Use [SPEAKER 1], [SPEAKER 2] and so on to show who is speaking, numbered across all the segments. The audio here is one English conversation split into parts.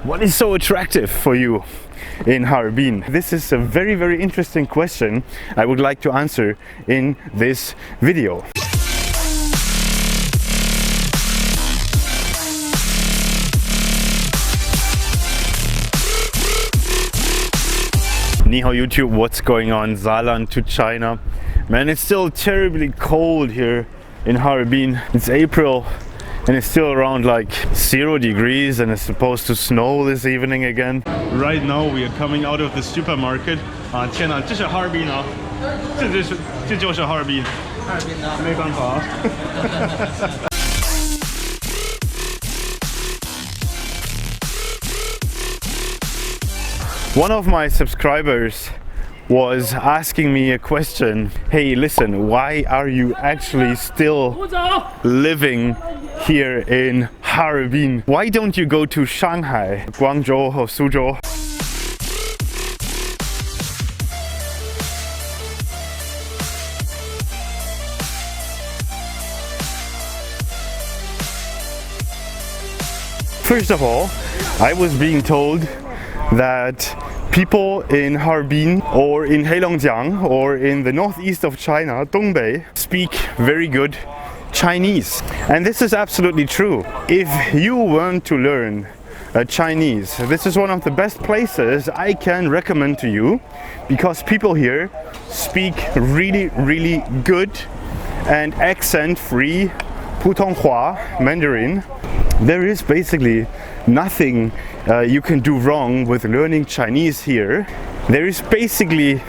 [SPEAKER 1] What is so attractive for you in Harbin? This is a very interesting question I would like to answer in this video. Ni hao YouTube, what's going on? Saarland to China. Man, it's still terribly cold here in Harbin. It's April and it's still around like 0 degrees and it's supposed to snow this evening again. Right now we are coming out of the supermarket. 天哪，这是哈尔滨啊，这就是哈尔滨，没办法。One of my subscribers was asking me a question. Hey, listen, why are you actually still living here in Harbin? Why don't you go to Shanghai, Guangzhou or Suzhou? First of all, I was being told that people in Harbin or in Heilongjiang or in the northeast of China, Dongbei, speak very good Chinese. And this is absolutely true. If you want to learn Chinese, this is one of the best places I can recommend to you, because people here speak really good and accent-free Putonghua Mandarin. There is basically nothing you can do wrong with learning Chinese here. There is basically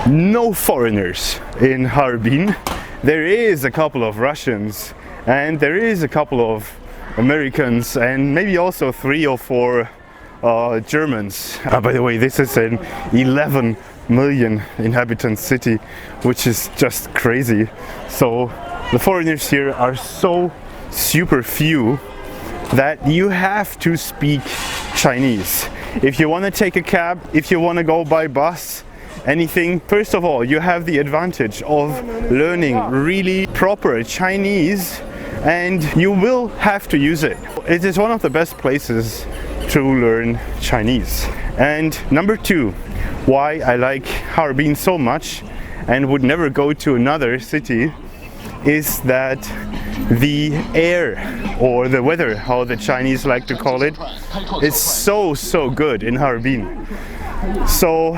[SPEAKER 1] no foreigners in Harbin. There is a couple of Russians and there is a couple of Americans and maybe also 3 or 4 Germans. By the way, this is an 11 million inhabitant city, which is just crazy. So the foreigners here are so super few that you have to speak Chinese. If you want to take a cab, if you want to go by bus, anything, first of all, you have the advantage of learning really proper Chinese, and you will have to use it. It is one of the best places to learn Chinese. And number 2, why I like Harbin so much and would never go to another city, is that the air, or the weather, how the Chinese like to call it, is so good in Harbin. So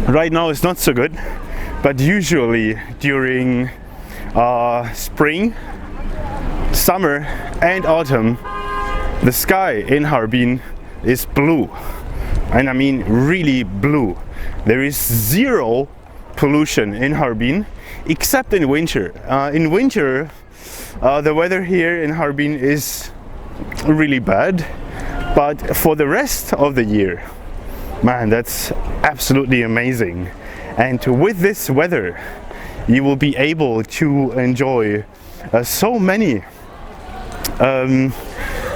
[SPEAKER 1] right now it's not so good, but usually during spring, summer and autumn, the sky in Harbin is blue, and I mean really blue. There is 0 pollution in Harbin, except in winter. In winter, the weather here in Harbin is really bad, but for the rest of the year, man, that's absolutely amazing. And with this weather, you will be able to enjoy so many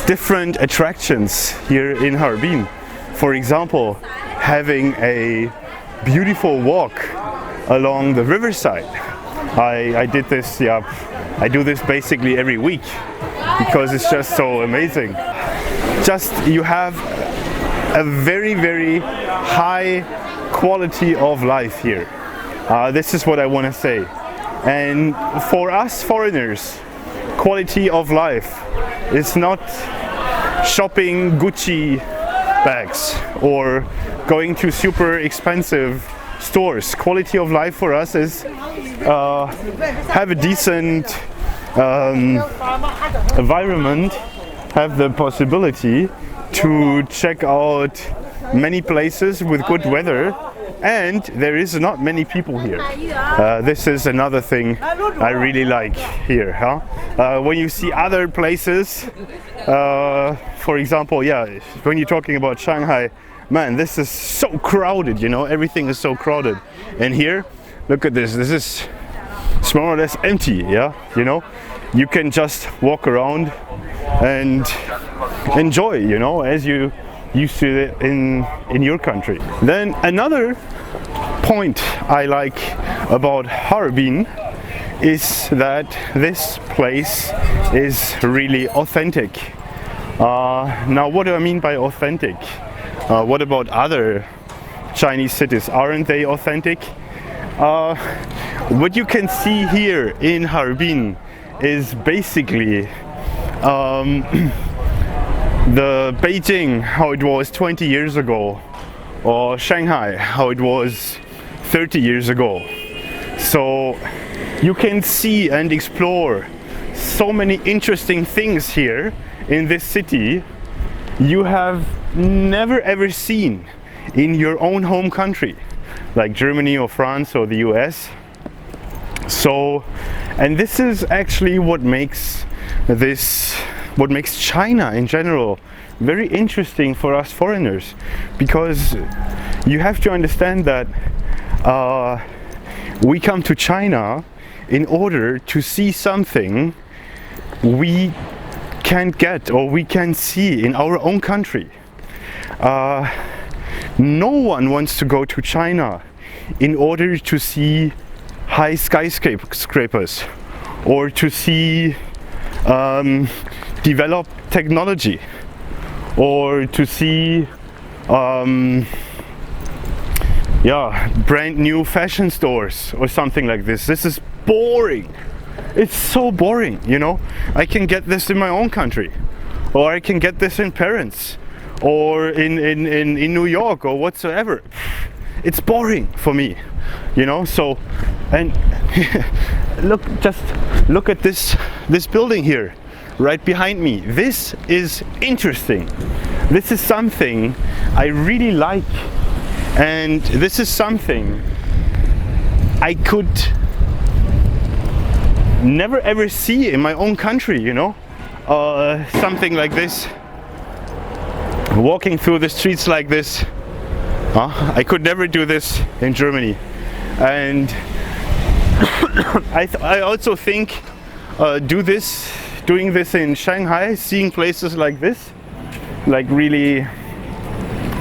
[SPEAKER 1] different attractions here in Harbin. For example, having a beautiful walk along the riverside. I did this, I do this basically every week because it's just so amazing. Just you have a very high quality of life here. This is what I want to say. And for us foreigners, quality of life is not shopping Gucci bags or going to super expensive stores. Quality of life for us is have a decent environment, have the possibility to check out many places with good weather, and there is not many people here. This is another thing I really like here. When you see other places, for example, when you're talking about Shanghai, man, this is so crowded, you know, everything is so crowded. And here, look at this, it's more or less empty, you know, you can just walk around and enjoy, you know, as you used to it in your country. Then another point I like about Harbin is that this place is really authentic. Now, what do I mean by authentic? What about other Chinese cities? Aren't they authentic? What you can see here in Harbin is basically the Beijing, how it was 20 years ago, or Shanghai, how it was 30 years ago. So you can see and explore so many interesting things here in this city you have never ever seen in your own home country, like Germany or France or the US. So, and this is actually what makes China in general very interesting for us foreigners, because you have to understand that we come to China in order to see something we can't get or we can see in our own country. No one wants to go to China in order to see high skyscrapers or to see developed technology or to see brand new fashion stores or something like this. This is boring. It's so boring, you know. I can get this in my own country, or I can get this in Paris, or in New York or whatsoever. It's boring for me, you know. So, and just look at this building here right behind me. This is interesting. This is something I really like, and this is something I could never ever see in my own country, you know. Something like this, walking through the streets like this. I could never do this in Germany. And I also think doing this in Shanghai, seeing places like this, like really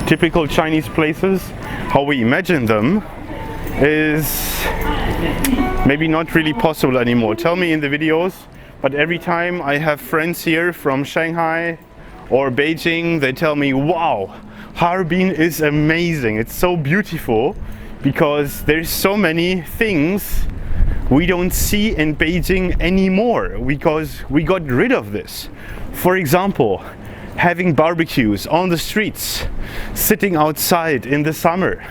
[SPEAKER 1] typical Chinese places, how we imagine them, is maybe not really possible anymore. Tell me in the videos, but every time I have friends here from Shanghai or Beijing, they tell me, wow, Harbin is amazing, it's so beautiful, because there's so many things we don't see in Beijing anymore, because we got rid of this. For example, having barbecues on the streets, sitting outside in the summer,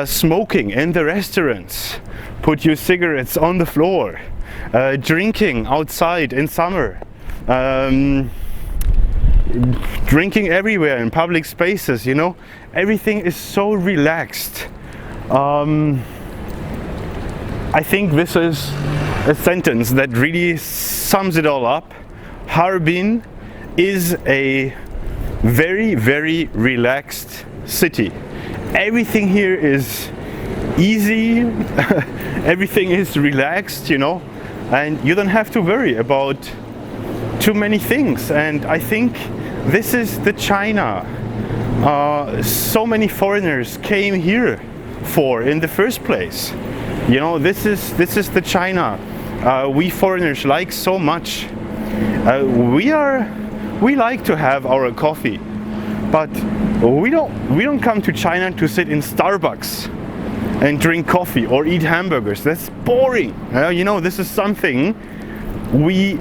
[SPEAKER 1] smoking in the restaurants, put your cigarettes on the floor, drinking outside in summer, drinking everywhere in public spaces, you know. Everything is so relaxed. I think this is a sentence that really sums it all up. Harbin is a very, very relaxed city. Everything here is easy, everything is relaxed, you know, and you don't have to worry about too many things. And I think this is the China so many foreigners came here for in the first place. You know, this is the China we foreigners like so much. We like to have our coffee, but we don't come to China to sit in Starbucks and drink coffee or eat hamburgers. That's boring. You know, this is something we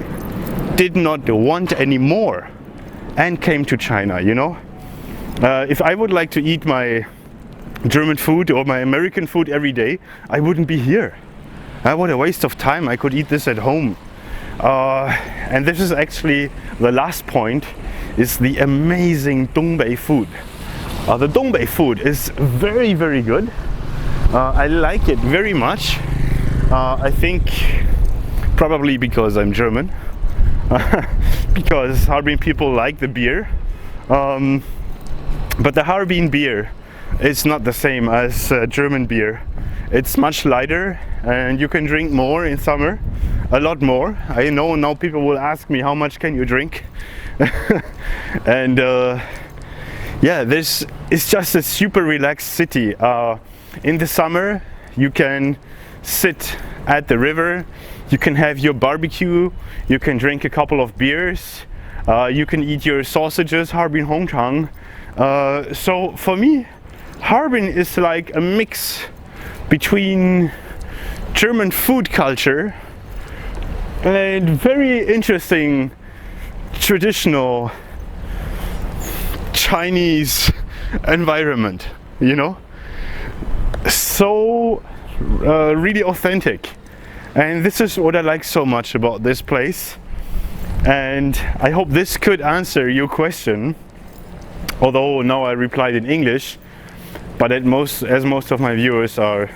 [SPEAKER 1] did not want anymore and came to China, you know. If I would like to eat my German food or my American food every day, I wouldn't be here. What a waste of time. I could eat this at home. And this is actually the last point, is the amazing Dongbei food. The Dongbei food is very, very good. I like it very much. I think probably because I'm German, because Harbin people like the beer. But the Harbin beer is not the same as German beer. It's much lighter and you can drink more in summer, a lot more. I know now people will ask me, how much can you drink? And yeah, this is just a super relaxed city. In the summer you can sit at the river, you can have your barbecue, you can drink a couple of beers, You can eat your sausages, Harbin Hongchang. So for me, Harbin is like a mix between German food culture and very interesting traditional Chinese environment, you know, so really authentic. And this is what I like so much about this place, and I hope this could answer your question, although now I replied in English, but as most of my viewers are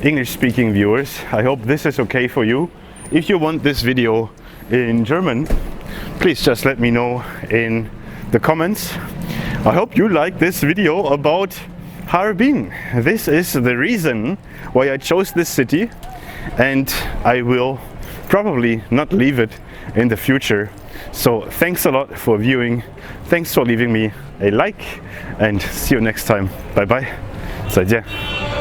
[SPEAKER 1] English speaking viewers, I hope this is okay for you. If you want this video in German, please just let me know in the comments. I hope you like this video about Harbin. This is the reason why I chose this city, and I will probably not leave it in the future. So thanks a lot for viewing, thanks for leaving me a like, and see you next time. Bye bye, 再见。